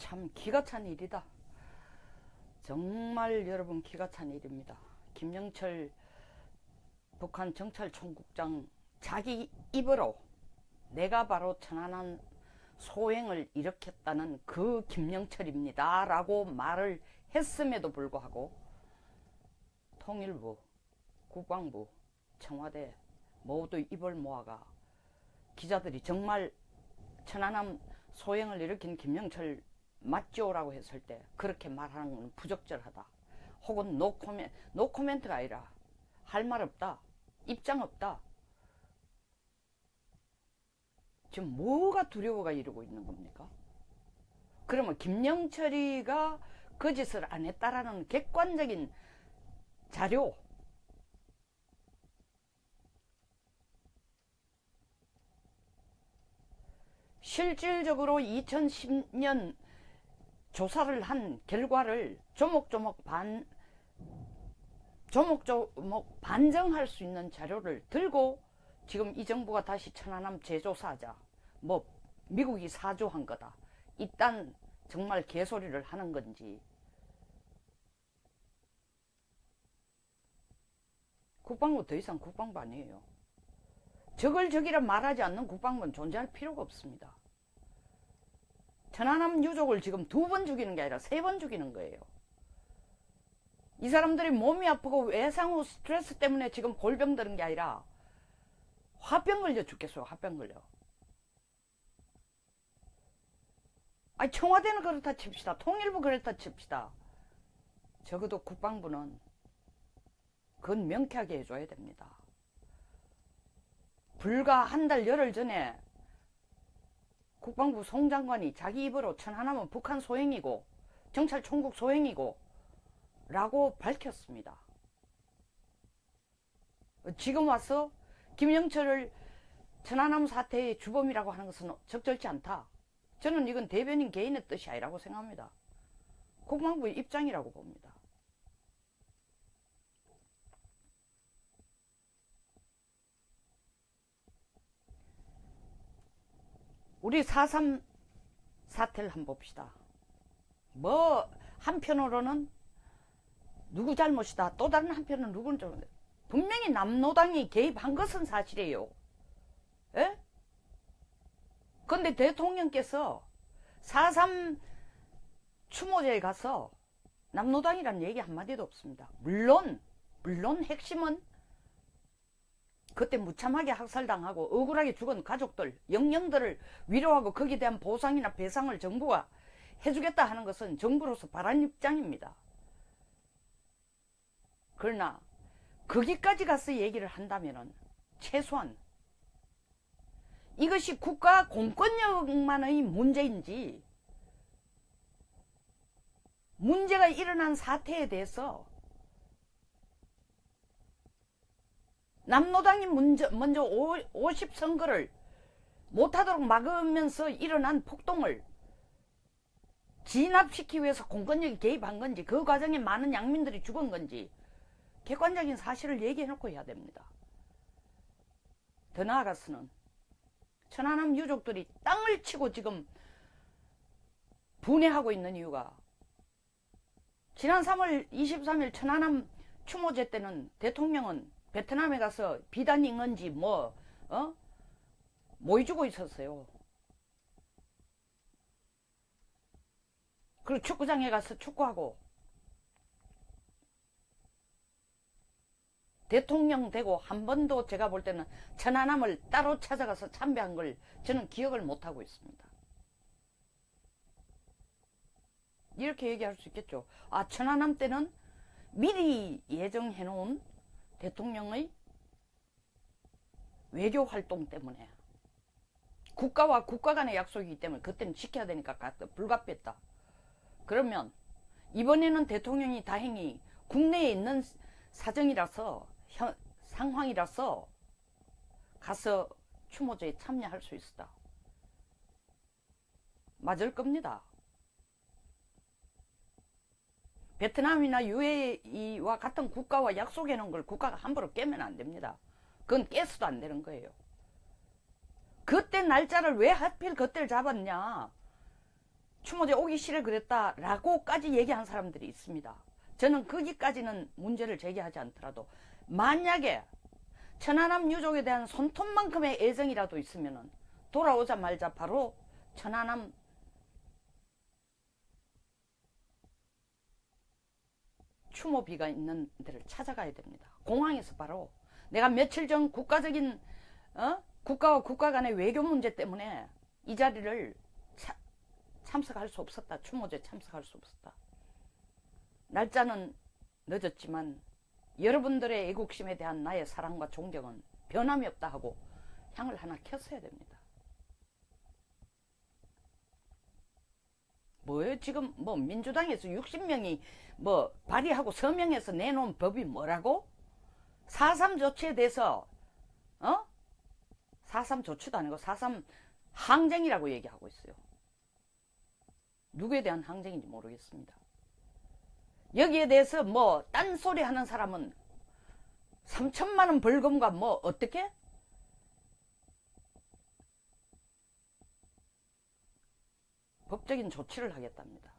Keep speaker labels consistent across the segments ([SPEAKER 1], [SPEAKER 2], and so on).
[SPEAKER 1] 참 기가 찬 일이다. 정말 여러분 기가 찬 일입니다. 김영철 북한 정찰총국장 자기 입으로 내가 바로 천안함 소행을 일으켰다는 그 김영철입니다 라고 말을 했음에도 불구하고 통일부, 국방부, 청와대 모두 입을 모아가 기자들이 정말 천안함 소행을 일으킨 김영철 맞죠? 라고 했을 때 그렇게 말하는 건 부적절하다. 혹은 노코멘트가 아니라 할 말 없다. 입장 없다. 지금 뭐가 두려워가 이러고 있는 겁니까? 그러면 김영철이가 그 짓을 안 했다라는 객관적인 자료, 실질적으로 2010년 조사를 한 결과를 조목조목 반증할 수 있는 자료를 들고 지금 이 정부가 다시 천안함 재조사하자, 뭐 미국이 사주한 거다, 이딴 정말 개소리를 하는 건지. 국방부 더 이상 국방부 아니에요. 적을 적이라 말하지 않는 국방부는 존재할 필요가 없습니다. 천안함 유족을 지금 2번 죽이는 게 아니라 3번 죽이는 거예요. 이 사람들이 몸이 아프고 외상 후 스트레스 때문에 지금 골병 드는 게 아니라 화병 걸려 죽겠어요. 화병 걸려. 아니, 청와대는 그렇다 칩시다. 통일부 그렇다 칩시다. 적어도 국방부는 그건 명쾌하게 해줘야 됩니다. 불과 한 달 열흘 전에 국방부 송 장관이 자기 입으로 천안함은 북한 소행이고 정찰총국 소행이고 라고 밝혔습니다. 지금 와서 김영철을 천안함 사태의 주범이라고 하는 것은 적절치 않다. 저는 이건 대변인 개인의 뜻이 아니라고 생각합니다. 국방부의 입장이라고 봅니다. 우리 4.3 사태를 한번 봅시다. 뭐 한편으로는 누구 잘못이다, 또 다른 한편은 누구는 잘못. 분명히 남노당이 개입한 것은 사실이에요. 예? 근데 대통령께서 4.3 추모제에 가서 남노당이란 얘기 한마디도 없습니다. 물론 핵심은 그때 무참하게 학살당하고 억울하게 죽은 가족들, 영령들을 위로하고 거기에 대한 보상이나 배상을 정부가 해주겠다 하는 것은 정부로서 바란 입장입니다. 그러나 거기까지 가서 얘기를 한다면 최소한 이것이 국가 공권력만의 문제인지 문제가 일어난 사태에 대해서 남노당이 먼저 50선거를 못하도록 막으면서 일어난 폭동을 진압시키기 위해서 공권력이 개입한 건지, 그 과정에 많은 양민들이 죽은 건지 객관적인 사실을 얘기해놓고 해야 됩니다. 더 나아가서는 천안함 유족들이 땅을 치고 지금 분해하고 있는 이유가, 지난 3월 23일 천안함 추모제 때는 대통령은 베트남에 가서 비단 익는지 모여주고 있었어요. 그리고 축구장에 가서 축구하고 대통령 되고 한 번도 제가 볼 때는 천안함을 따로 찾아가서 참배한 걸 저는 기억을 못하고 있습니다. 이렇게 얘기할 수 있겠죠. 아, 천안함 때는 미리 예정해 놓은 대통령의 외교 활동 때문에, 국가와 국가 간의 약속이기 때문에 그때는 지켜야 되니까 불가피했다. 그러면 이번에는 대통령이 다행히 국내에 있는 사정이라서, 상황이라서 가서 추모제에 참여할 수 있었다. 맞을 겁니다. 베트남이나 UAE와 같은 국가와 약속해 놓은 걸 국가가 함부로 깨면 안 됩니다. 그건 깨서도 안 되는 거예요. 그때 날짜를 왜 하필 그때를 잡았냐? 추모제 오기 싫어 그랬다라고까지 얘기한 사람들이 있습니다. 저는 거기까지는 문제를 제기하지 않더라도 만약에 천안함 유족에 대한 손톱만큼의 애정이라도 있으면 돌아오자마자 바로 천안함 추모비가 있는 데를 찾아가야 됩니다. 공항에서 바로 내가 며칠 전 국가적인 국가와 국가 간의 외교 문제 때문에 이 자리를 참석할 수 없었다. 추모제 참석할 수 없었다. 날짜는 늦었지만 여러분들의 애국심에 대한 나의 사랑과 존경은 변함이 없다 하고 향을 하나 켰어야 됩니다. 뭐예요? 지금 뭐 민주당에서 60명이 뭐 발의하고 서명해서 내놓은 법이 뭐라고? 4.3 조치에 대해서 4.3 조치도 아니고 4.3 항쟁이라고 얘기하고 있어요. 누구에 대한 항쟁인지 모르겠습니다. 여기에 대해서 뭐 딴소리 하는 사람은 3천만 원 벌금과 뭐 어떻게? 법적인 조치를 하겠답니다.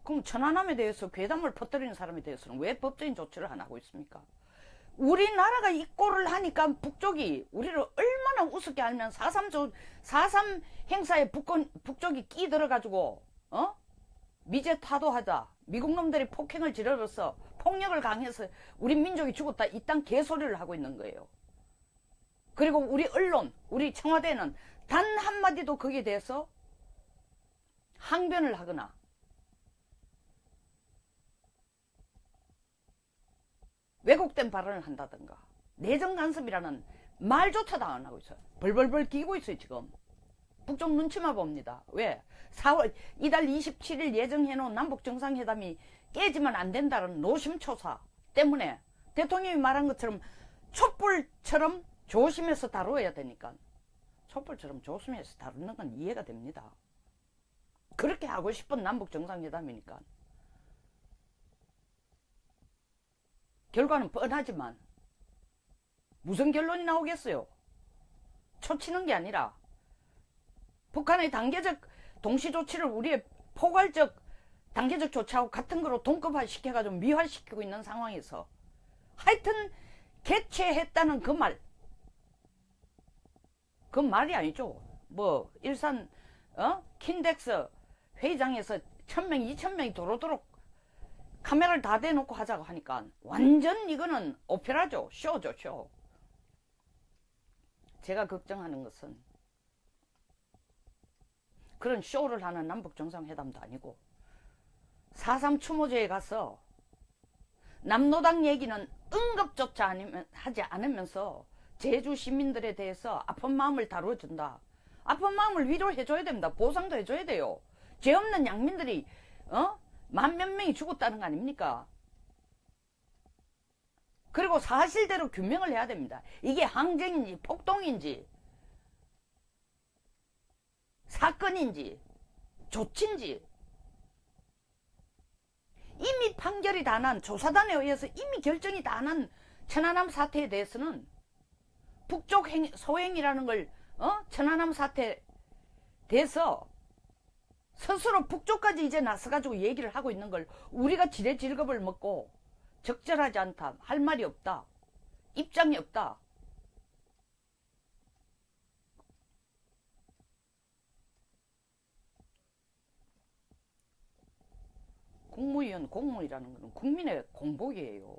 [SPEAKER 1] 그럼 천안함에 대해서 괴담을 퍼뜨리는 사람에 대해서는 왜 법적인 조치를 안 하고 있습니까? 우리나라가 이 꼴을 하니까 북쪽이 우리를 얼마나 우습게 알면 4.3 행사에 북쪽이 끼들어가지고 미제 타도하자, 미국 놈들이 폭행을 저질러서 폭력을 강해서 우리 민족이 죽었다 이딴 개소리를 하고 있는 거예요. 그리고 우리 언론, 우리 청와대는 단 한마디도 거기에 대해서 항변을 하거나 왜곡된 발언을 한다든가 내정 간섭이라는 말조차도 안 하고 있어요. 벌벌벌 기고 있어요. 지금 북쪽 눈치만 봅니다. 왜? 4월 이달 27일 예정해놓은 남북정상회담이 깨지면 안 된다는 노심초사 때문에 대통령이 말한 것처럼 촛불처럼 조심해서 다루어야 되니까 촛불처럼 조심해서 다루는 건 이해가 됩니다. 그렇게 하고 싶은 남북정상회담이니까. 결과는 뻔하지만 무슨 결론이 나오겠어요? 초치는 게 아니라 북한의 단계적 동시조치를 우리의 포괄적 단계적 조치하고 같은 거로 동급화 시켜가지고 미화시키고 있는 상황에서 하여튼 개최했다는 그 말이 아니죠. 뭐 일산 킨덱스 회의장에서 1000명 2000명이 도로도록 카메라를 다 대놓고 하자고 하니까 완전 이거는 오페라죠. 쇼죠, 쇼. 제가 걱정하는 것은 그런 쇼를 하는 남북정상회담도 아니고 4.3 추모제에 가서 남노당 얘기는 응급조차 하지 않으면서 제주 시민들에 대해서 아픈 마음을 다뤄준다. 아픈 마음을 위로해줘야 됩니다. 보상도 해줘야 돼요. 죄 없는 양민들이 만 몇 명이 죽었다는 거 아닙니까? 그리고 사실대로 규명을 해야 됩니다. 이게 항쟁인지 폭동인지 사건인지 조치인지 이미 판결이 다 난 조사단에 의해서 이미 결정이 다 난 천안함 사태에 대해서는 북쪽 소행이라는 걸 천안함 사태에 대해서 스스로 북쪽까지 이제 나서가지고 얘기를 하고 있는 걸 우리가 지레 질겁을 먹고 적절하지 않다, 할 말이 없다, 입장이 없다. 국무위원 공무이라는 것은 국민의 공복이에요.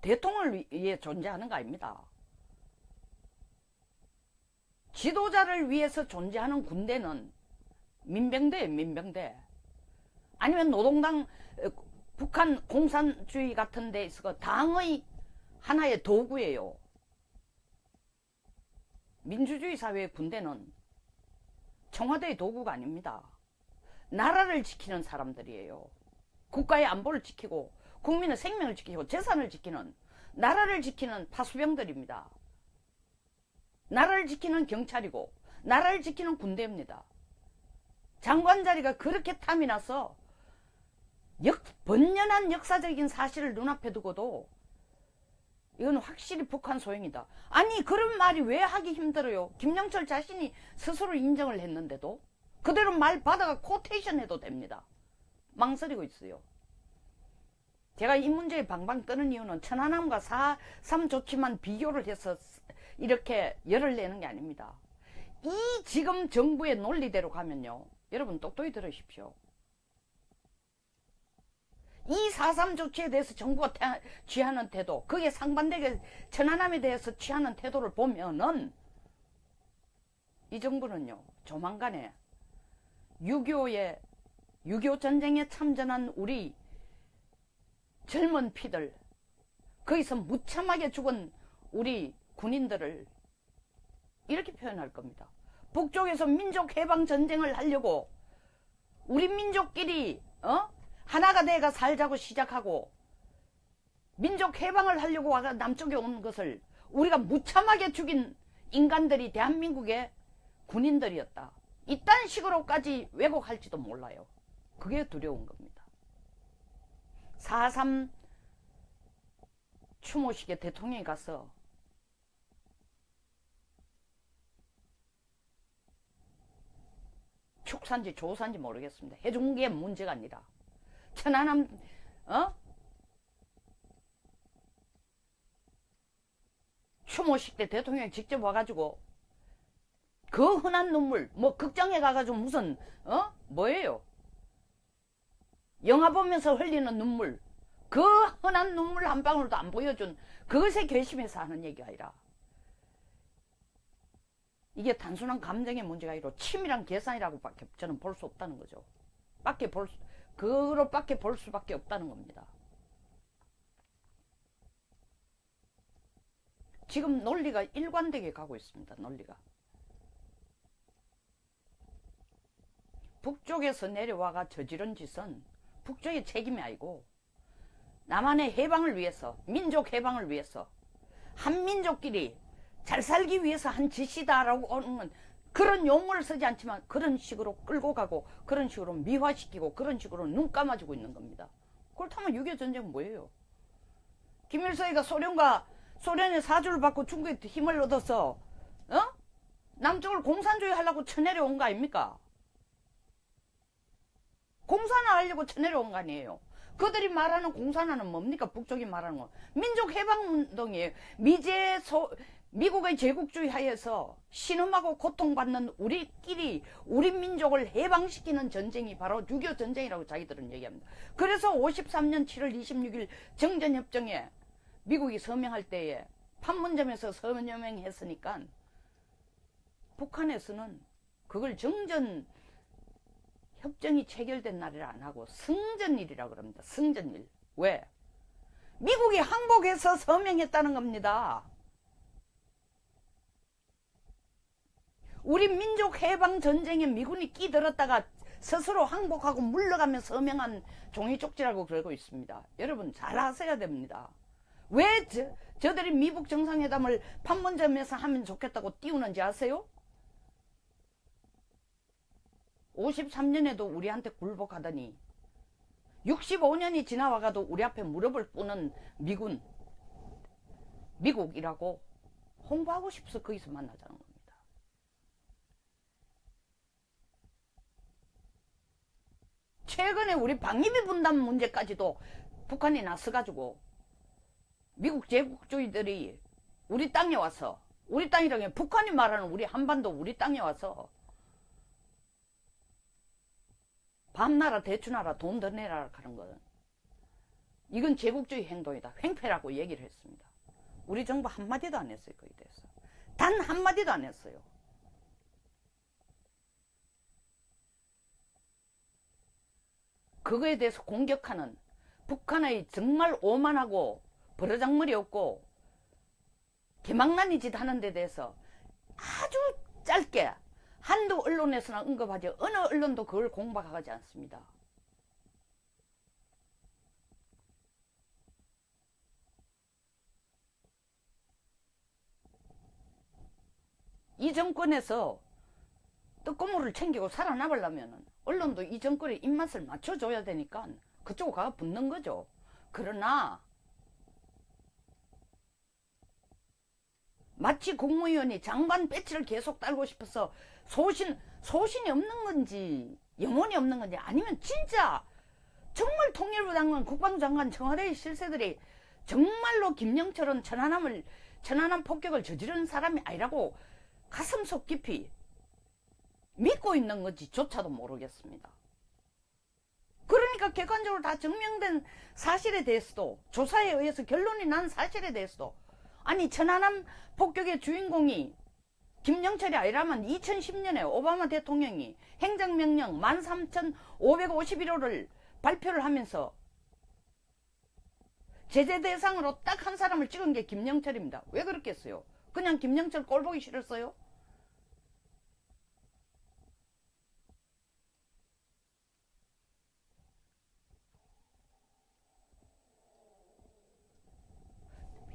[SPEAKER 1] 대통령을 위해 존재하는 거 아닙니다. 지도자를 위해서 존재하는 군대는 민병대예요. 민병대. 아니면 노동당 북한 공산주의 같은 데 있어 당의 하나의 도구예요. 민주주의 사회의 군대는 청와대의 도구가 아닙니다. 나라를 지키는 사람들이에요. 국가의 안보를 지키고 국민의 생명을 지키고 재산을 지키는 나라를 지키는 파수병들입니다. 나라를 지키는 경찰이고 나라를 지키는 군대입니다. 장관 자리가 그렇게 탐이 나서 번연한 역사적인 사실을 눈앞에 두고도 이건 확실히 북한 소행이다. 아니 그런 말이 왜 하기 힘들어요? 김영철 자신이 스스로 인정을 했는데도 그대로 말 받아가 코테이션 해도 됩니다. 망설이고 있어요. 제가 이 문제에 방방 뜨는 이유는 천안함과 4.3 조치만 비교를 해서 이렇게 열을 내는 게 아닙니다. 이 지금 정부의 논리대로 가면요. 여러분 똑똑히 들으십시오. 이 4.3 조치에 대해서 정부가 취하는 태도, 그게 상반되게 천안함에 대해서 취하는 태도를 보면은 이 정부는요, 조만간에 6.25 전쟁에 참전한 우리 젊은 피들, 거기서 무참하게 죽은 우리 군인들을 이렇게 표현할 겁니다. 북쪽에서 민족해방 전쟁을 하려고 우리 민족끼리 하나가 돼가 살자고 시작하고 민족해방을 하려고 와가 남쪽에 온 것을 우리가 무참하게 죽인 인간들이 대한민국의 군인들이었다. 이딴 식으로까지 왜곡할지도 몰라요. 그게 두려운 겁니다. 4.3 추모식에 대통령이 가서 축산지 조산지 모르겠습니다. 해준 게 문제가 아니라 천안함 추모식 때 대통령이 직접 와가지고 그 흔한 눈물 뭐 극장에 가가지고 무슨 뭐예요? 영화 보면서 흘리는 눈물, 그 흔한 눈물 한 방울도 안 보여준 그것에 괘씸해서 하는 얘기가 아니라 이게 단순한 감정의 문제가 아니라 치밀한 계산이라고밖에 저는 볼 수 없다는 거죠. 그로밖에 볼 수밖에 없다는 겁니다. 지금 논리가 일관되게 가고 있습니다. 논리가. 북쪽에서 내려와가 저지른 짓은 북쪽의 책임이 아니고 남한의 해방을 위해서, 민족 해방을 위해서, 한민족끼리 잘 살기 위해서 한 짓이다라고 하는 그런 용어를 쓰지 않지만 그런 식으로 끌고 가고 그런 식으로 미화시키고 그런 식으로 눈 감아주고 있는 겁니다. 그렇다면 6.25 전쟁은 뭐예요? 김일성이가 소련의 사주를 받고 중국에 힘을 얻어서 남쪽을 공산주의 하려고 쳐내려온 거 아닙니까? 공산화 하려고 쳐내려온 거 아니에요. 그들이 말하는 공산화는 뭡니까? 북쪽이 말하는 건 민족해방운동이에요. 미국의 제국주의 하에서 신음하고 고통받는 우리끼리 우리 민족을 해방시키는 전쟁이 바로 6.25 전쟁이라고 자기들은 얘기합니다. 그래서 53년 7월 26일 정전협정에 미국이 서명할 때에 판문점에서 서명했으니까 북한에서는 그걸 정전 협정이 체결된 날이라 안 하고 승전일이라고 그럽니다. 승전일. 왜? 미국이 항복해서 서명했다는 겁니다. 우리 민족 해방 전쟁에 미군이 끼들었다가 스스로 항복하고 물러가며 서명한 종이 쪽지라고 그러고 있습니다. 여러분 잘 아셔야 됩니다. 왜 저들이 미북 정상회담을 판문점에서 하면 좋겠다고 띄우는지 아세요? 53년에도 우리한테 굴복하더니 65년이 지나와가도 우리 앞에 무릎을 꿇는 미국이라고 홍보하고 싶어서 거기서 만나자는 겁니다. 최근에 우리 방위비 분담 문제까지도 북한이 나서가지고 미국 제국주의들이 우리 땅에 와서, 우리 땅이라는 게 북한이 말하는 우리 한반도 우리 땅에 와서 밤나라 대추나라 돈 더 내라 하는 거는 이건 제국주의 행동이다. 횡패라고 얘기를 했습니다. 우리 정부 한마디도 안 했어요. 거기에 대해서. 단 한마디도 안 했어요. 그거에 대해서 공격하는 북한의 정말 오만하고 버르장머리 없고 개망나니 짓 하는 데 대해서 아주 짧게 한두 언론에서나 언급하지 어느 언론도 그걸 공박하지 않습니다. 이 정권에서 떡고물을 챙기고 살아남으려면 언론도 이 정권의 입맛을 맞춰줘야 되니까 그쪽으로 가 붙는 거죠. 그러나 마치 국무위원이 장관 배지를 계속 달고 싶어서 소신이 없는 건지 영혼이 없는 건지, 아니면 진짜 정말 통일부 장관, 국방부 장관, 청와대의 실세들이 정말로 김영철은 천안함 폭격을 저지른 사람이 아니라고 가슴속 깊이 믿고 있는 건지조차도 모르겠습니다. 그러니까 객관적으로 다 증명된 사실에 대해서도, 조사에 의해서 결론이 난 사실에 대해서도, 아니 천안함 폭격의 주인공이 김영철이 아니라면 2010년에 오바마 대통령이 행정명령 13,551호를 발표를 하면서 제재 대상으로 딱 한 사람을 찍은 게 김영철입니다. 왜 그렇겠어요? 그냥 김영철 꼴 보기 싫었어요?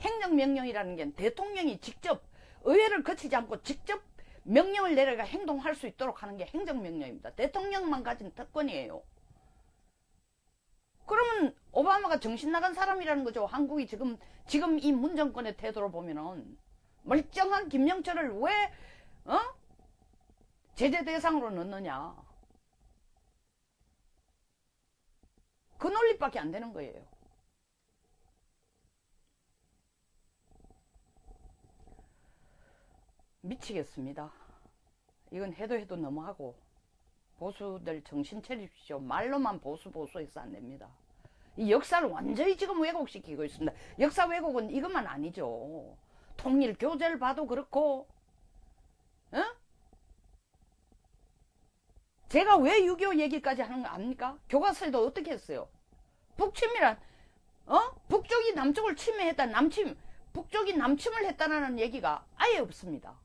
[SPEAKER 1] 행정명령이라는 게 대통령이 직접 의회를 거치지 않고 직접 명령을 내려가 행동할 수 있도록 하는 게 행정명령입니다. 대통령만 가진 특권이에요. 그러면 오바마가 정신 나간 사람이라는 거죠. 한국이 지금 이 문정권의 태도로 보면은 멀쩡한 김영철을 왜 제재 대상으로 넣느냐. 그 논리밖에 안 되는 거예요. 미치겠습니다. 이건 해도 너무하고, 보수들 정신 차리십시오. 말로만 보수해서 안 됩니다. 이 역사를 완전히 지금 왜곡시키고 있습니다. 역사 왜곡은 이것만 아니죠. 통일 교재를 봐도 그렇고, 제가 왜 6.25 얘기까지 하는 거 압니까? 교과서에도 어떻게 했어요? 북침이란, 북쪽이 남쪽을 침해했다, 북쪽이 남침을 했다는 얘기가 아예 없습니다.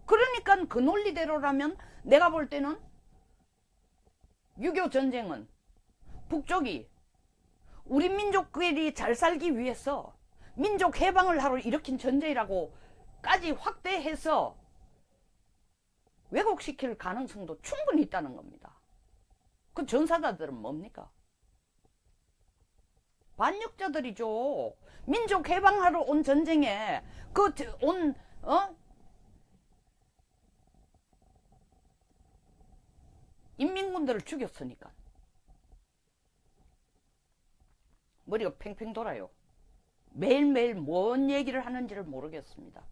[SPEAKER 1] 그러니까 그 논리대로라면 내가 볼 때는 6.25 전쟁은 북쪽이 우리 민족끼리 잘 살기 위해서 민족 해방을 하러 일으킨 전쟁이라고까지 확대해서 왜곡시킬 가능성도 충분히 있다는 겁니다. 그 전사자들은 뭡니까? 반역자들이죠. 민족 해방하러 온 전쟁에 인민군들을 죽였으니까. 머리가 팽팽 돌아요. 매일매일 뭔 얘기를 하는지를 모르겠습니다.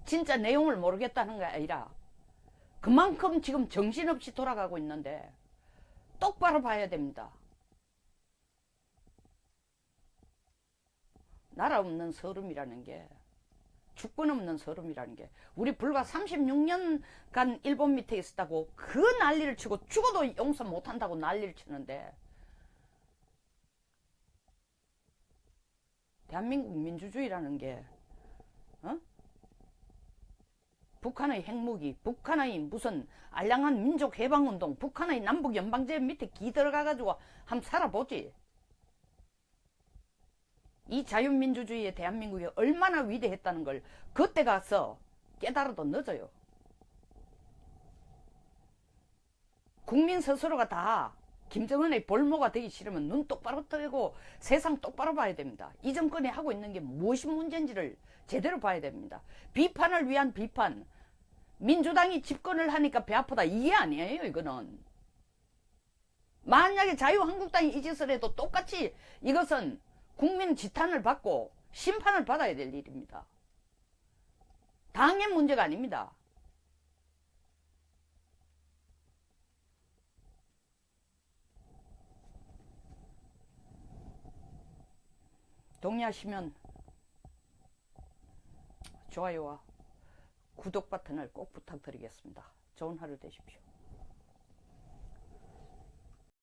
[SPEAKER 1] 진짜 내용을 모르겠다는 게 아니라 그만큼 지금 정신없이 돌아가고 있는데 똑바로 봐야 됩니다. 나라 없는 서름이라는 게, 주권 없는 서름이라는 게, 우리 불과 36년간 일본 밑에 있었다고 그 난리를 치고 죽어도 용서 못한다고 난리를 치는데, 대한민국 민주주의라는 게 북한의 핵무기, 북한의 무슨 알량한 민족해방운동, 북한의 남북연방제 밑에 기 들어가가지고 한번 살아보지. 이 자유민주주의의 대한민국이 얼마나 위대했다는 걸 그때 가서 깨달아도 늦어요. 국민 스스로가 다 김정은의 볼모가 되기 싫으면 눈 똑바로 뜨고 세상 똑바로 봐야 됩니다. 이 정권이 하고 있는 게 무엇이 문제인지를 제대로 봐야 됩니다. 비판을 위한 비판, 민주당이 집권을 하니까 배 아프다, 이게 아니에요. 이거는 만약에 자유한국당이 이 짓을 해도 똑같이 이것은 국민 지탄을 받고 심판을 받아야 될 일입니다. 당의 문제가 아닙니다. 동의하시면 좋아요와 구독 버튼을 꼭 부탁드리겠습니다. 좋은 하루 되십시오.